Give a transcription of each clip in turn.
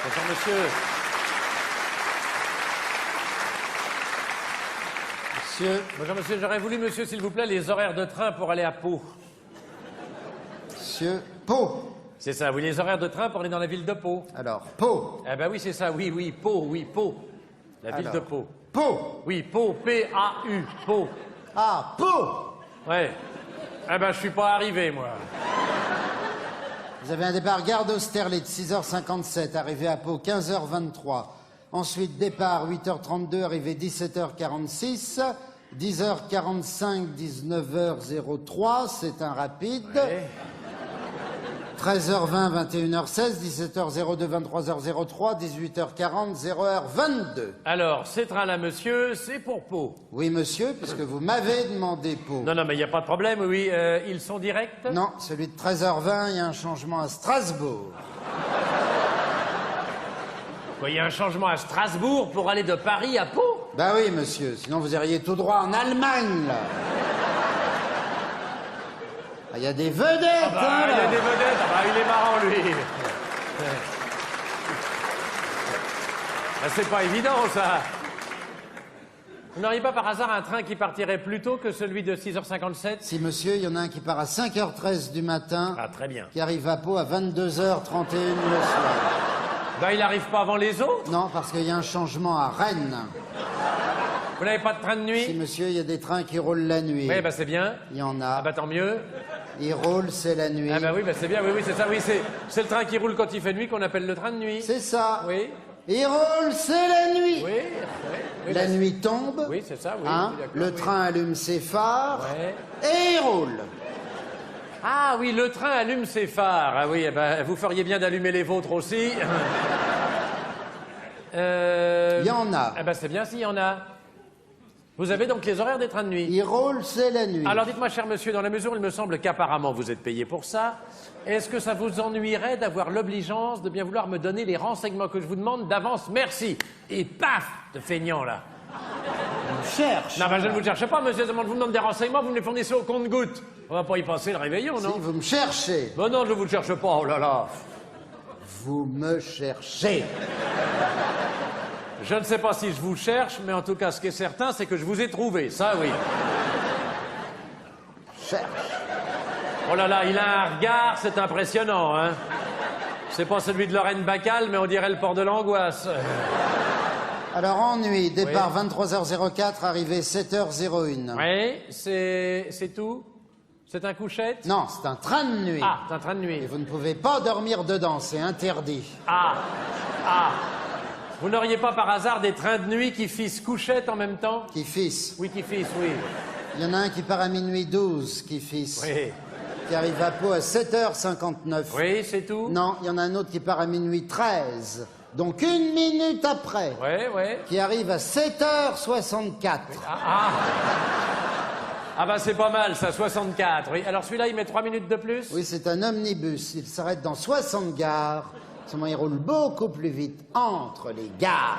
Bonjour, monsieur. Monsieur. Bonjour, monsieur. J'aurais voulu, monsieur, s'il vous plaît, les horaires de train pour aller à Pau. Monsieur Pau. C'est ça, oui, les horaires de train pour aller dans la ville de Pau. Alors, Pau. Ah ben oui, c'est ça, oui, Pau, oui, Pau. La ville de Pau. Pau. Oui, Pau, P-A-U, Pau. Ah, Pau. Ouais. Ah ben, je suis pas arrivé, moi. Vous avez un départ gare d'Austerlitz, 6h57, arrivé à Pau, 15h23. Ensuite, départ, 8h32, arrivé 17h46. 10h45, 19h03, c'est un rapide. Ouais. 13h20, 21h16, 17h02, 23h03, 18h40, 0h22. Alors, ces trains-là, monsieur, c'est pour Pau. Oui, monsieur, puisque vous m'avez demandé Pau. Non, mais il n'y a pas de problème, oui. Ils sont directs? Non, celui de 13h20, il y a un changement à Strasbourg. Quoi, il y a un changement à Strasbourg pour aller de Paris à Pau? Bah oui, monsieur, sinon vous iriez tout droit en Allemagne, là. Ah, il y a des vedettes, Ah bah, hein, il y là. a des vedettes, ah bah, il est marrant, lui. Ah, c'est pas évident, ça. Vous n'auriez pas par hasard un train qui partirait plus tôt que celui de 6h57? Si, monsieur, il y en a un qui part à 5h13 du matin, Ah, très bien. qui arrive à Pau à 22h31 le soir. Ben, il n'arrive pas avant les autres? Non, parce qu'il y a un changement à Rennes. Vous n'avez pas de train de Si, nuit? monsieur, il y a des trains qui roulent la nuit. Oui, ben c'est bien. Il y en Ah a. bah tant mieux. Ils roulent, c'est la nuit. Ah bah oui, c'est bien, oui, c'est ça, oui, c'est le train qui roule quand il fait nuit qu'on appelle le train de nuit. C'est ça. Oui, Ils roulent, c'est la nuit. oui, oui. La bah, nuit tombe. Oui, c'est ça, oui. Hein, oui, d'accord, le oui. train allume ses phares. Ouais. Et il roule. Ah oui, le train allume ses phares. Ah oui, eh ben, vous feriez bien d'allumer les vôtres aussi. Il y en a. Eh ben, c'est bien s'il y en a. Vous avez donc les horaires des trains de nuit. Il roule, c'est la nuit. Alors dites-moi, cher monsieur, dans la mesure où il me semble qu'apparemment vous êtes payé pour ça, est-ce que ça vous ennuierait d'avoir l'obligeance de bien vouloir me donner les renseignements que je vous demande d'avance? Merci. Et paf, de feignant, là. On cherche. Non, ben, je ne vous cherche pas, monsieur, je vous demande des renseignements, vous me les fournissez au compte-gouttes. On va pas y passer le réveillon, non? Si vous me cherchez. Ben non, je vous le cherche pas, oh là là. Vous me cherchez. Je ne sais pas si je vous cherche, mais en tout cas, ce qui est certain, c'est que je vous ai trouvé, ça oui. Cherche. Oh là là, il a un regard, c'est impressionnant, hein. C'est pas celui de Lorraine Bacal, mais on dirait le port de l'angoisse. Alors, en nuit, départ 23h04, arrivée 7h01. Oui, c'est tout? C'est un couchette? Non, c'est un train de nuit. Ah, c'est un train de nuit. Et vous ne pouvez pas dormir dedans, c'est interdit. Ah. Vous n'auriez pas par hasard des trains de nuit qui fissent couchette en même temps? Qui fisse. Oui, qui fissent, oui. Il y en a un qui part à minuit 12, qui fisse. Oui. Qui arrive à Pau à 7h59. Oui, c'est tout? Non, il y en a un autre qui part à minuit 13. Donc une minute après. Oui. Qui arrive à 7h64. Ah bah c'est pas mal, ça, 64. Oui. Alors celui-là, il met 3 minutes de plus? Oui, c'est un omnibus. Il s'arrête dans 60 gares. Seulement, il roule beaucoup plus vite entre les gares.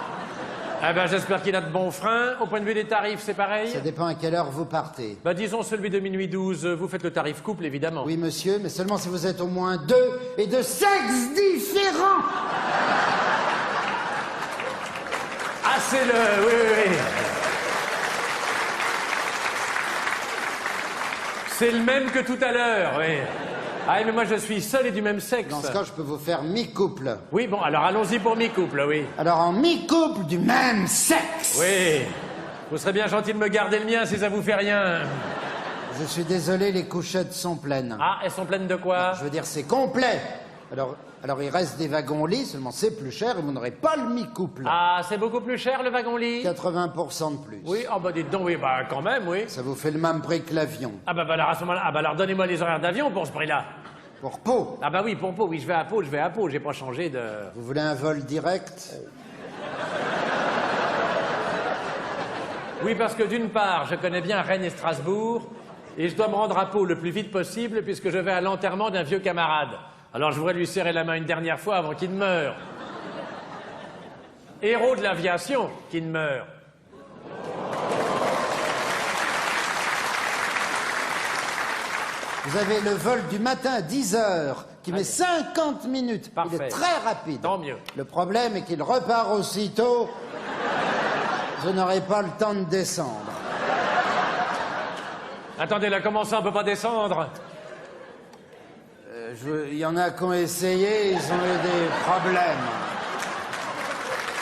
Ah ben j'espère qu'il a de bons freins. Au point de vue des tarifs, c'est pareil? Ça dépend à quelle heure vous partez. Bah disons celui de minuit 12, vous faites le tarif couple, évidemment. Oui, monsieur, mais seulement si vous êtes au moins deux et de sexes différents. Ah, c'est le... Oui. C'est le même que tout à l'heure, oui. Ah, mais moi, je suis seul et du même sexe. Dans ce cas, je peux vous faire mi-couple. Oui, bon, alors allons-y pour mi-couple, oui. Alors, en mi-couple du même sexe. Oui. Vous serez bien gentil de me garder le mien si ça vous fait rien. Je suis désolé, les couchettes sont pleines. Ah, elles sont pleines de quoi? Je veux dire, c'est complet. Alors, il reste des wagons-lits, seulement c'est plus cher et vous n'aurez pas le mi-couple. Ah, c'est beaucoup plus cher, le wagon-lit? 80% de plus. Oui, oh bah dites donc, oui, bah quand même, oui. Ça vous fait le même prix que l'avion. Ah bah alors à ce moment-là, alors donnez-moi les horaires d'avion pour ce prix-là. Pour Pau. Ah bah oui, pour Pau, oui, je vais à Pau, j'ai pas changé de... Vous voulez un vol direct? Oui, parce que d'une part, je connais bien Rennes et Strasbourg, et je dois me rendre à Pau le plus vite possible, puisque je vais à l'enterrement d'un vieux camarade. Alors je voudrais lui serrer la main une dernière fois avant qu'il ne meure. Héros de l'aviation, qu'il ne meure. Vous avez le vol du matin à 10h qui met 50 minutes. Parfait. Il est très rapide. Tant mieux. Le problème est qu'il repart aussitôt. Vous n'aurez pas le temps de descendre. Attendez, là, comment ça, on peut pas descendre? Il y en a qui ont essayé, ils ont eu des problèmes.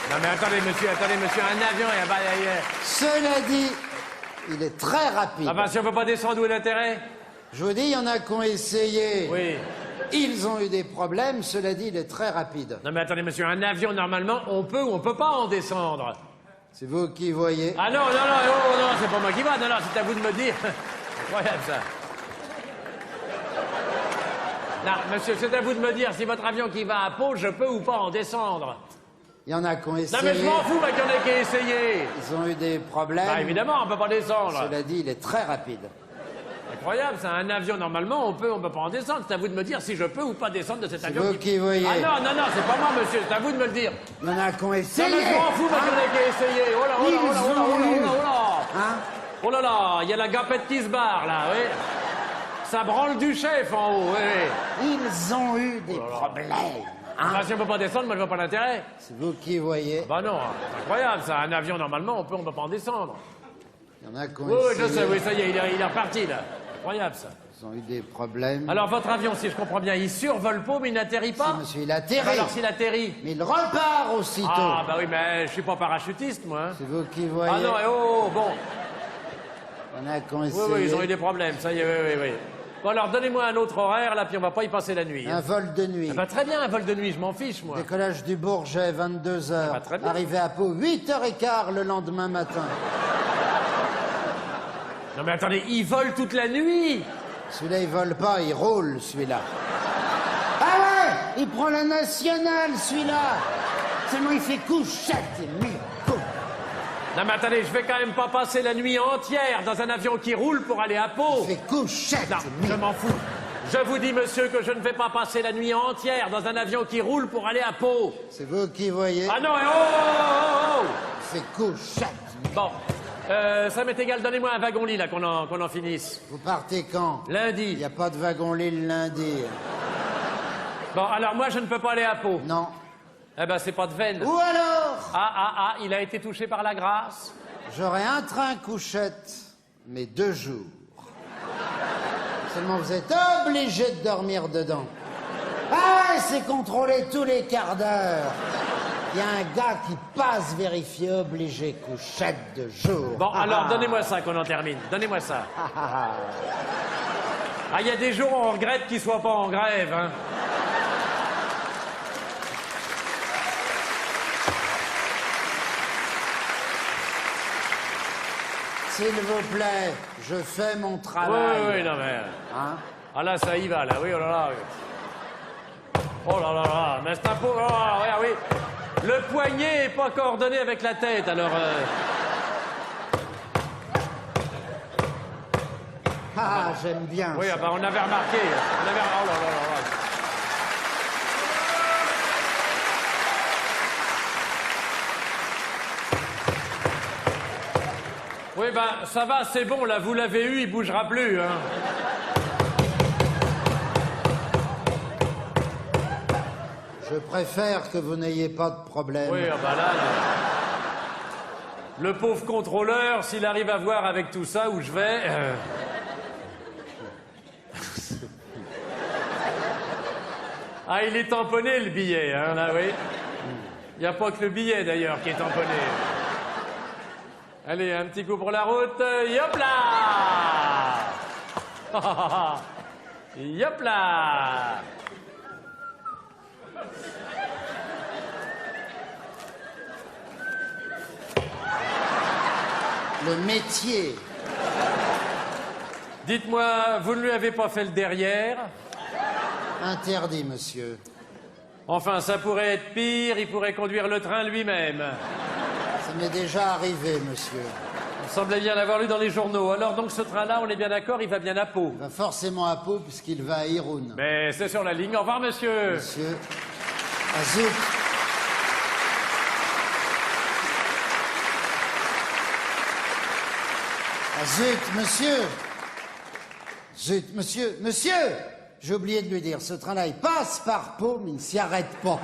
Non mais attendez, monsieur, un avion, il y a pas d'ailleurs. Cela dit, il est très rapide. Ah ben, si on peut pas descendre, où est l'intérêt? Je vous dis, il y en a qui ont essayé. Oui. Ils ont eu des problèmes, cela dit, il est très rapide. Non mais attendez, monsieur, un avion, normalement, on peut ou on peut pas en descendre. C'est vous qui voyez. Ah non, oh, non, c'est pas moi qui va, non, c'est à vous de me dire. Incroyable, ça. Non, monsieur, c'est à vous de me dire si votre avion qui va à Pau, je peux ou pas en descendre. Il y en a qui ont Non essayé. mais je m'en fous, qu'il y en ait qui aient essayé. Ils ont eu des problèmes. Bah évidemment, on peut pas descendre. Cela dit, il est très rapide. Incroyable, c'est un avion, normalement, on peut pas en descendre. C'est à vous de me dire si je peux ou pas descendre de cet avion. C'est vous qui voyez. Ah non, c'est pas moi, monsieur, c'est à vous de me le dire. Il y en a qui ont Non essayé. mais je m'en fous, qu'il y en ait qui aient essayé. Oh là, oh là, oh là, oh là, oh là, oh là, oh là. Hein? Oh là là, il y a la gapette qui se barre, là, oui. Ça branle du chef en haut, oui. Ils ont eu des problèmes. Hein? Enfin, si on peut pas descendre, moi je vois pas l'intérêt. C'est vous qui voyez. Bah non, c'est incroyable, ça. Un avion, normalement, on peut pas en descendre. Il y en a qui ont Oui, oui, essayé. je sais, oui, ça y est, il est reparti, là. Incroyable, ça. Ils ont eu des problèmes. Alors, votre avion, si je comprends bien, il survole Pau, mais il n'atterrit pas? Si, monsieur, il atterrit. Alors, s'il atterrit? Mais il repart aussitôt. Ah, bah oui, mais je suis pas parachutiste, moi. Hein. C'est vous qui voyez. Ah non, bon. Il y en a qui ont Oui, essayé. oui, ils ont eu des problèmes, ça y est, oui. Bon, alors, donnez-moi un autre horaire, là, puis on va pas y passer la nuit. Un Hein. vol de nuit. Ah bah, très bien, un vol de nuit, je m'en fiche, moi. Décollage du Bourget, 22h. Ah, très bien. Arrivé à Pau, 8h15 le lendemain matin. Non, mais attendez, ils volent toute la nuit. Celui-là, il vole pas, il roule, celui-là. Ah ouais! Il prend la nationale, celui-là! Seulement, il fait couchette, Non, mais attendez, je vais quand même pas passer la nuit entière dans un avion qui roule pour aller à Pau. Il fait couchette, Non, je m'en fous. Je vous dis, monsieur, que je ne vais pas passer la nuit entière dans un avion qui roule pour aller à Pau. C'est vous qui voyez. Ah non, oh. Il fait couchette. Bon, ça m'est égal, donnez-moi un wagon-lit, là, qu'on en finisse. Vous partez quand? Il Lundi. n'y a pas de wagon-lit le lundi. Bon, alors moi, je ne peux pas aller à Pau. Non. Eh ben, c'est pas de veine. Ou alors, Ah, il a été touché par la grâce. j'aurai un train couchette, mais 2 jours. Seulement, vous êtes obligé de dormir dedans. Ah, c'est contrôlé tous les quarts d'heure. Il y a un gars qui passe vérifier, obligé, couchette de jour. Bon, alors, donnez-moi ça, qu'on en termine. Donnez-moi ça. Ah, il y a des jours où on regrette qu'ils soient pas en grève, hein. S'il vous plaît, je fais mon travail. Oui, non mais... Hein? Ah là, ça y va, là, oui, oh là là. Oui. Oh là là là, mais c'est un peu... Oh là là, regarde, oui. Le poignet est pas coordonné avec la tête, alors... Ah, j'aime bien Oui, ça. ah bah, on avait remarqué. Oh là là là là. Oui, ben, ça va, c'est bon, là, vous l'avez eu, il bougera plus, hein. Je préfère que vous n'ayez pas de problème. Oui, ah bah là... Le pauvre contrôleur, s'il arrive à voir avec tout ça où je vais... Ah, il est tamponné, le billet, hein, là, oui. Il n'y a pas que le billet, d'ailleurs, qui est tamponné. Allez, un petit coup pour la route. Yop là. Yop là. Le métier. Dites-moi, vous ne lui avez pas fait le derrière? Interdit, monsieur. Enfin, ça pourrait être pire, il pourrait conduire le train lui-même. Ça m'est déjà arrivé, monsieur. On semblait bien l'avoir lu dans les journaux. Alors donc ce train-là, on est bien d'accord, il va bien à Pau. Il va forcément à Pau puisqu'il va à Irun. Mais c'est sur la ligne. Au revoir, monsieur. Monsieur. Ah, zut. Ah, zut, monsieur. Zut, monsieur. Monsieur! j'ai oublié de lui dire, ce train-là, il passe par Pau, mais il ne s'y arrête pas.